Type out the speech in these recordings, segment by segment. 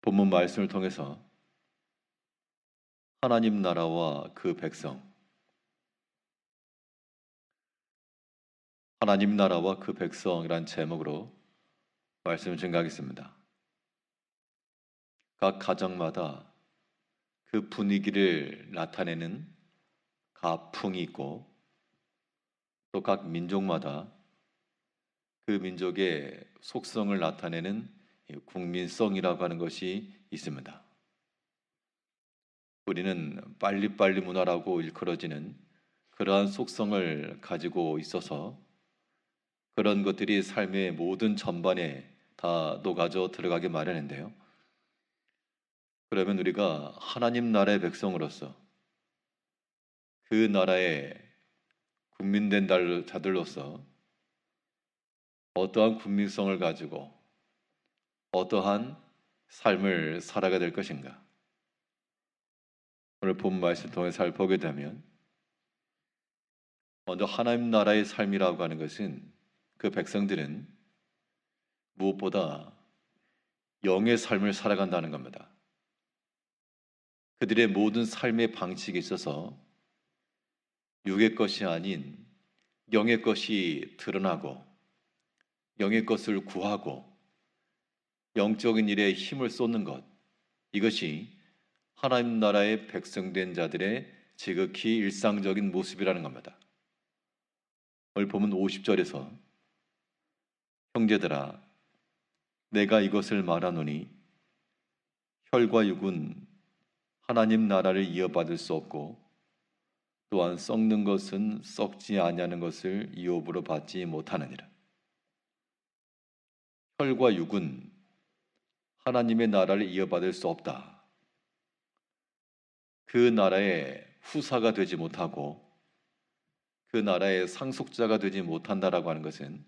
본문 말씀을 통해서 하나님 나라와 그 백성, 하나님 나라와 그 백성이란 제목으로 말씀을 증가하겠습니다. 각 가정마다 그 분위기를 나타내는 가풍이 있고, 또 각 민족마다 그 민족의 속성을 나타내는 국민성이라고 하는 것이 있습니다. 우리는 빨리빨리 문화라고 일컬어지는 그러한 속성을 가지고 있어서 그런 것들이 삶의 모든 전반에 다 녹아져 들어가게 마련인데요. 그러면 우리가 하나님 나라의 백성으로서 그 나라의 국민된 자들로서 어떠한 국민성을 가지고 어떠한 삶을 살아가야 될 것인가? 오늘 본 말씀 통해 살펴보게 되면 먼저 하나님 나라의 삶이라고 하는 것은 그 백성들은 무엇보다 영의 삶을 살아간다는 겁니다. 그들의 모든 삶의 방식에 있어서 육의 것이 아닌 영의 것이 드러나고 영의 것을 구하고 영적인 일에 힘을 쏟는 것, 이것이 하나님 나라의 백성된 자들의 지극히 일상적인 모습이라는 겁니다. 오늘 보면 50절에서 형제들아 내가 이것을 말하노니 혈과 육은 하나님 나라를 이어받을 수 없고 또한 썩는 것은 썩지 아니하는 것을 이업으로 받지 못하느니라. 혈과 육은 하나님의 나라를 이어받을 수 없다. 그 나라의 후사가 되지 못하고 그 나라의 상속자가 되지 못한다라고 하는 것은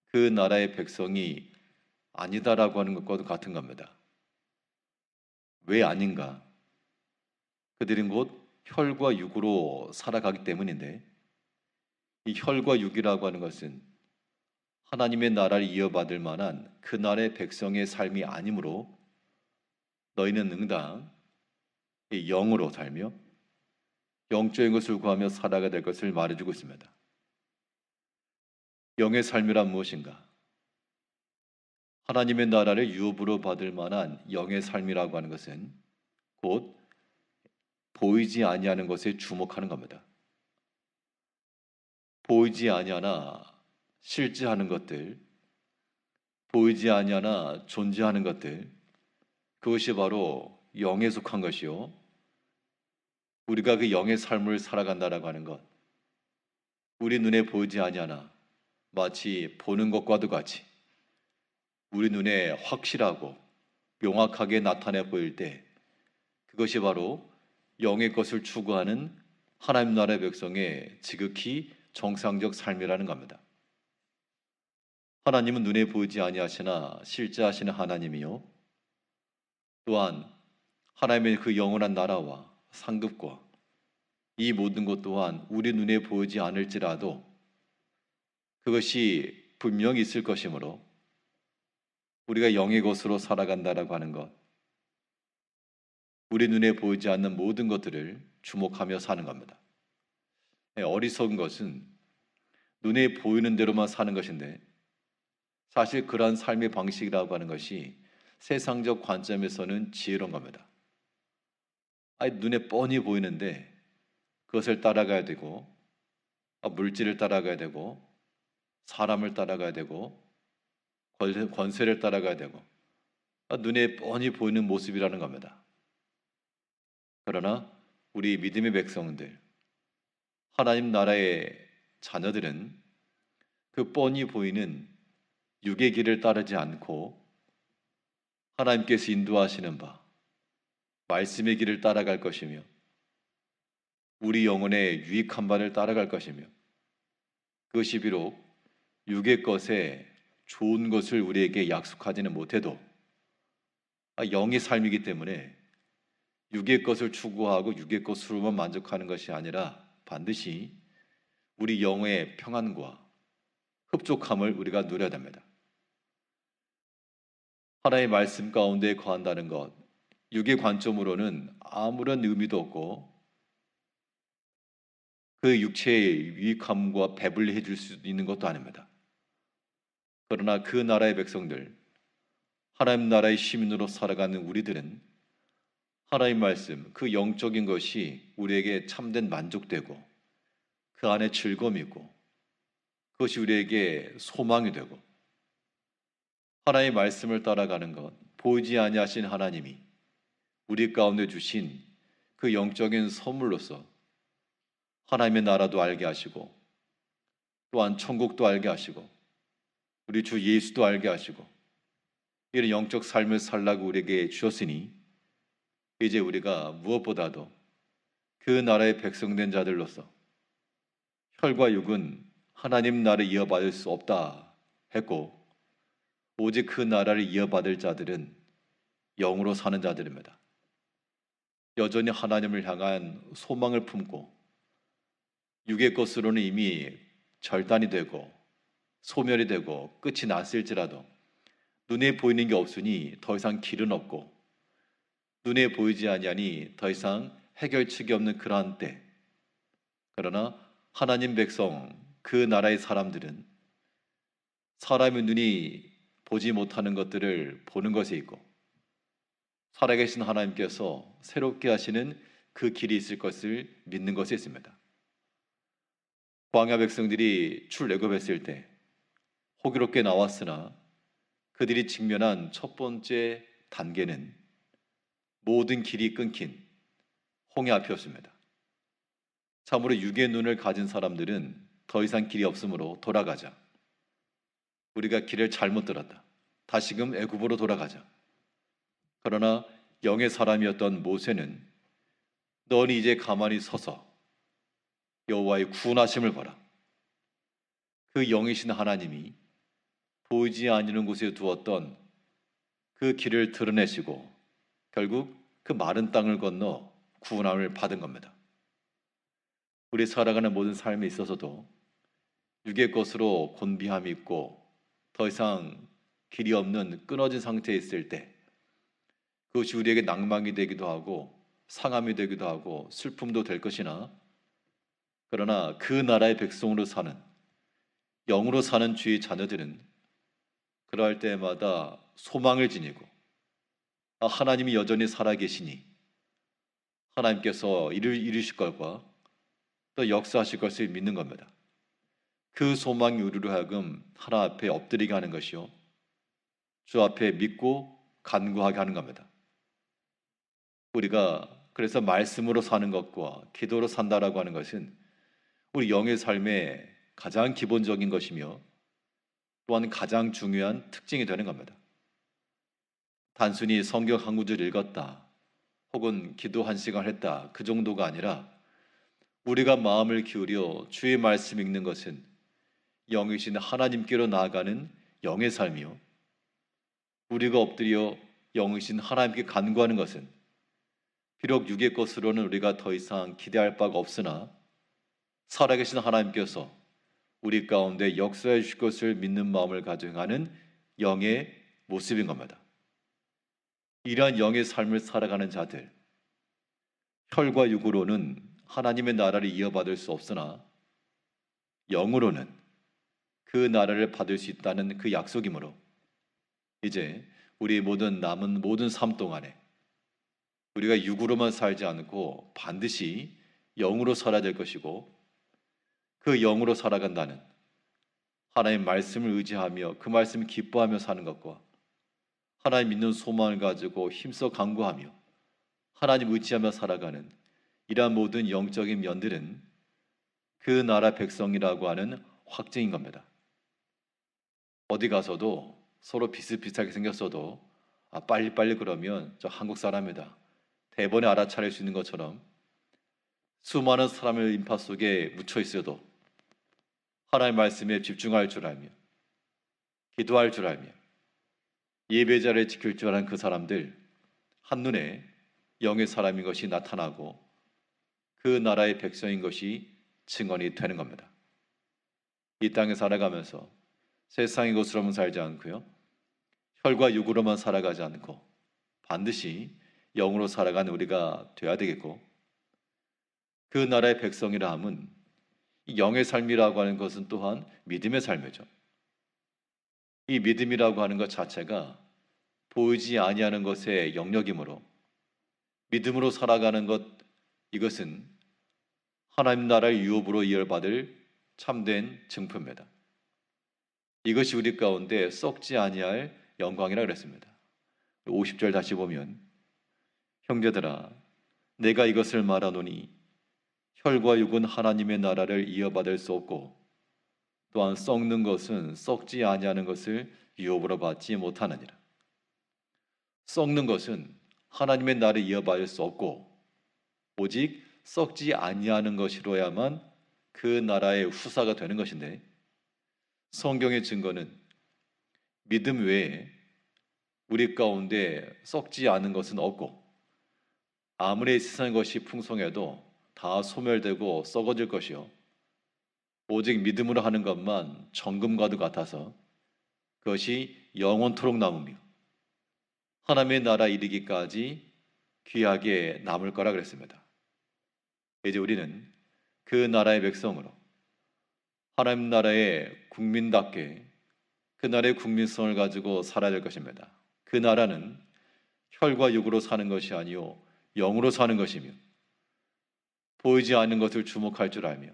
그 나라의 백성이 아니다라고 하는 것과도 같은 겁니다. 왜 아닌가? 그들은 곧 혈과 육으로 살아가기 때문인데, 이 혈과 육이라고 하는 것은 하나님의 나라를 이어받을 만한 그 나라의 백성의 삶이 아니므로 너희는 응당 이 영으로 살며 영적인 것을 구하며 살아가야 될 것을 말해주고 있습니다. 영의 삶이란 무엇인가? 하나님의 나라를 유업으로 받을 만한 영의 삶이라고 하는 것은 곧 보이지 아니하는 것에 주목하는 겁니다. 보이지 아니하나 실제하는 것들, 보이지 아니하나 존재하는 것들, 그것이 바로 영에 속한 것이요. 우리가 그 영의 삶을 살아간다라고 하는 것, 우리 눈에 보이지 아니하나 마치 보는 것과도 같이 우리 눈에 확실하고 명확하게 나타내 보일 때 그것이 바로 영의 것을 추구하는 하나님 나라의 백성의 지극히 정상적 삶이라는 겁니다. 하나님은 눈에 보이지 아니하시나 실제하시는 하나님이요. 또한 하나님의 그 영원한 나라와 상급과 이 모든 것 또한 우리 눈에 보이지 않을지라도 그것이 분명히 있을 것이므로 우리가 영의 것으로 살아간다라고 하는 것, 우리 눈에 보이지 않는 모든 것들을 주목하며 사는 겁니다. 어리석은 것은 눈에 보이는 대로만 사는 것인데 사실 그러한 삶의 방식이라고 하는 것이 세상적 관점에서는 지혜로운 겁니다. 눈에 뻔히 보이는데 그것을 따라가야 되고 물질을 따라가야 되고 사람을 따라가야 되고 권세를 따라가야 되고 눈에 뻔히 보이는 모습이라는 겁니다. 그러나 우리 믿음의 백성들, 하나님 나라의 자녀들은 그 뻔히 보이는 육의 길을 따르지 않고 하나님께서 인도하시는 바 말씀의 길을 따라갈 것이며 우리 영혼의 유익한 바를 따라갈 것이며 그것이 비록 육의 것에 좋은 것을 우리에게 약속하지는 못해도 영의 삶이기 때문에 육의 것을 추구하고 육의 것으로만 만족하는 것이 아니라 반드시 우리 영의 평안과 흡족함을 우리가 누려야 됩니다. 하나님의 말씀 가운데 거한다는 것, 육의 관점으로는 아무런 의미도 없고 그 육체의 유익함과 배불리 해줄 수 있는 것도 아닙니다. 그러나 그 나라의 백성들, 하나님 나라의 시민으로 살아가는 우리들은 하나님 말씀, 그 영적인 것이 우리에게 참된 만족되고 그 안에 즐거움이고 그것이 우리에게 소망이 되고 하나님의 말씀을 따라가는 것, 보이지 아니하신 하나님이 우리 가운데 주신 그 영적인 선물로서 하나님의 나라도 알게 하시고 또한 천국도 알게 하시고 우리 주 예수도 알게 하시고 이런 영적 삶을 살라고 우리에게 주셨으니 이제 우리가 무엇보다도 그 나라의 백성된 자들로서 혈과 육은 하나님 나라를 이어받을 수 없다 했고 오직 그 나라를 이어받을 자들은 영으로 사는 자들입니다. 여전히 하나님을 향한 소망을 품고 육의 것으로는 이미 절단이 되고 소멸이 되고 끝이 났을지라도 눈에 보이는 게 없으니 더 이상 길은 없고 눈에 보이지 아니하니 더 이상 해결책이 없는 그러한 때, 그러나 하나님 백성 그 나라의 사람들은 사람의 눈이 보지 못하는 것들을 보는 것에 있고 살아계신 하나님께서 새롭게 하시는 그 길이 있을 것을 믿는 것에 있습니다. 광야 백성들이 출애굽했을 때 호기롭게 나왔으나 그들이 직면한 첫 번째 단계는 모든 길이 끊긴 홍해 앞이었습니다. 참으로 육의 눈을 가진 사람들은 더 이상 길이 없으므로 돌아가자. 우리가 길을 잘못 들었다. 다시금 애굽으로 돌아가자. 그러나 영의 사람이었던 모세는 너는 이제 가만히 서서 여호와의 구원하심을 보라. 그 영이신 하나님이 보이지 아니는 곳에 두었던 그 길을 드러내시고 결국 그 마른 땅을 건너 구원함을 받은 겁니다. 우리 살아가는 모든 삶에 있어서도 육의 것으로 곤비함이 있고 더 이상 길이 없는 끊어진 상태에 있을 때 그것이 우리에게 낭망이 되기도 하고 상함이 되기도 하고 슬픔도 될 것이나 그러나 그 나라의 백성으로 사는 영으로 사는 주의 자녀들은 그러할 때마다 소망을 지니고 하나님이 여전히 살아계시니 하나님께서 이루실 것과 또 역사하실 것을 믿는 겁니다. 그 소망이 우리로 하여금 하나 앞에 엎드리게 하는 것이요 주 앞에 믿고 간구하게 하는 겁니다. 우리가 그래서 말씀으로 사는 것과 기도로 산다라고 하는 것은 우리 영의 삶의 가장 기본적인 것이며 또한 가장 중요한 특징이 되는 겁니다. 단순히 성경 한 구절 읽었다 혹은 기도 한 시간 했다 그 정도가 아니라 우리가 마음을 기울여 주의 말씀 읽는 것은 영이신 하나님께로 나아가는 영의 삶이요 우리가 엎드려 영이신 하나님께 간구하는 것은 비록 육의 것으로는 우리가 더 이상 기대할 바가 없으나 살아계신 하나님께서 우리 가운데 역사해 주실 것을 믿는 마음을 가지고 하는 영의 모습인 겁니다. 이러한 영의 삶을 살아가는 자들, 혈과 육으로는 하나님의 나라를 이어받을 수 없으나 영으로는 그 나라를 받을 수 있다는 그 약속이므로 이제 우리 모든 남은 모든 삶 동안에 우리가 육으로만 살지 않고 반드시 영으로 살아야 될 것이고 그 영으로 살아간다는 하나님의 말씀을 의지하며 그 말씀을 기뻐하며 사는 것과 하나님 믿는 소망을 가지고 힘써 간구하며 하나님 의지하며 살아가는 이러한 모든 영적인 면들은 그 나라 백성이라고 하는 확증인 겁니다. 어디 가서도 서로 비슷비슷하게 생겼어도 빨리빨리 그러면 저 한국 사람이다 대번에 알아차릴 수 있는 것처럼 수많은 사람의 인파 속에 묻혀 있어도 하나님의 말씀에 집중할 줄 알며 기도할 줄 알며 예배자를 지킬 줄 아는 그 사람들 한눈에 영의 사람인 것이 나타나고 그 나라의 백성인 것이 증언이 되는 겁니다. 이 땅에 살아가면서 세상의 것으로만 살지 않고요 혈과 육으로만 살아가지 않고 반드시 영으로 살아가는 우리가 되어야 되겠고, 그 나라의 백성이라 함은 이 영의 삶이라고 하는 것은 또한 믿음의 삶이죠. 이 믿음이라고 하는 것 자체가 보이지 아니하는 것의 영역이므로 믿음으로 살아가는 것, 이것은 하나님 나라의 유업으로 이어받을 참된 증표입니다. 이것이 우리 가운데 썩지 아니할 영광이라 그랬습니다. 50절 다시 보면, 형제들아 내가 이것을 말하노니 혈과 육은 하나님의 나라를 이어받을 수 없고 또한 썩는 것은 썩지 아니하는 것을 유업으로 받지 못하느니라. 썩는 것은 하나님의 나라를 이어받을 수 없고 오직 썩지 아니하는 것이로야만 그 나라의 후사가 되는 것인데, 성경의 증거는 믿음 외에 우리 가운데 썩지 않은 것은 없고, 아무리 세상 것이 풍성해도 다 소멸되고 썩어질 것이요 오직 믿음으로 하는 것만 정금과도 같아서 그것이 영원토록 남으며 하나님의 나라 이르기까지 귀하게 남을 거라 그랬습니다. 이제 우리는 그 나라의 백성으로 하나님 나라의 국민답게 그 나라의 국민성을 가지고 살아야 될 것입니다. 그 나라는 혈과 육으로 사는 것이 아니요 영으로 사는 것이며, 보이지 않는 것을 주목할 줄 알며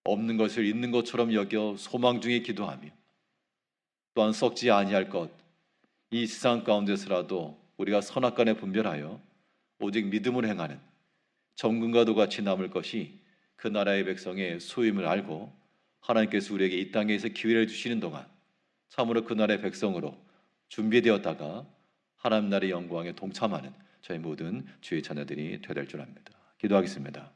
없는 것을 있는 것처럼 여겨 소망 중에 기도하며, 또한 썩지 아니할 것, 이 세상 가운데서라도 우리가 선악간에 분별하여 오직 믿음을 행하는 정금과도 같이 남을 것이 그 나라의 백성의 소임을 알고, 하나님께서 우리에게 이 땅에서 기회를 주시는 동안 참으로 그 나라의 백성으로 준비되었다가 하나님 나라의 영광에 동참하는 저희 모든 주의 자녀들이 되어야 될 줄 압니다. 기도하겠습니다.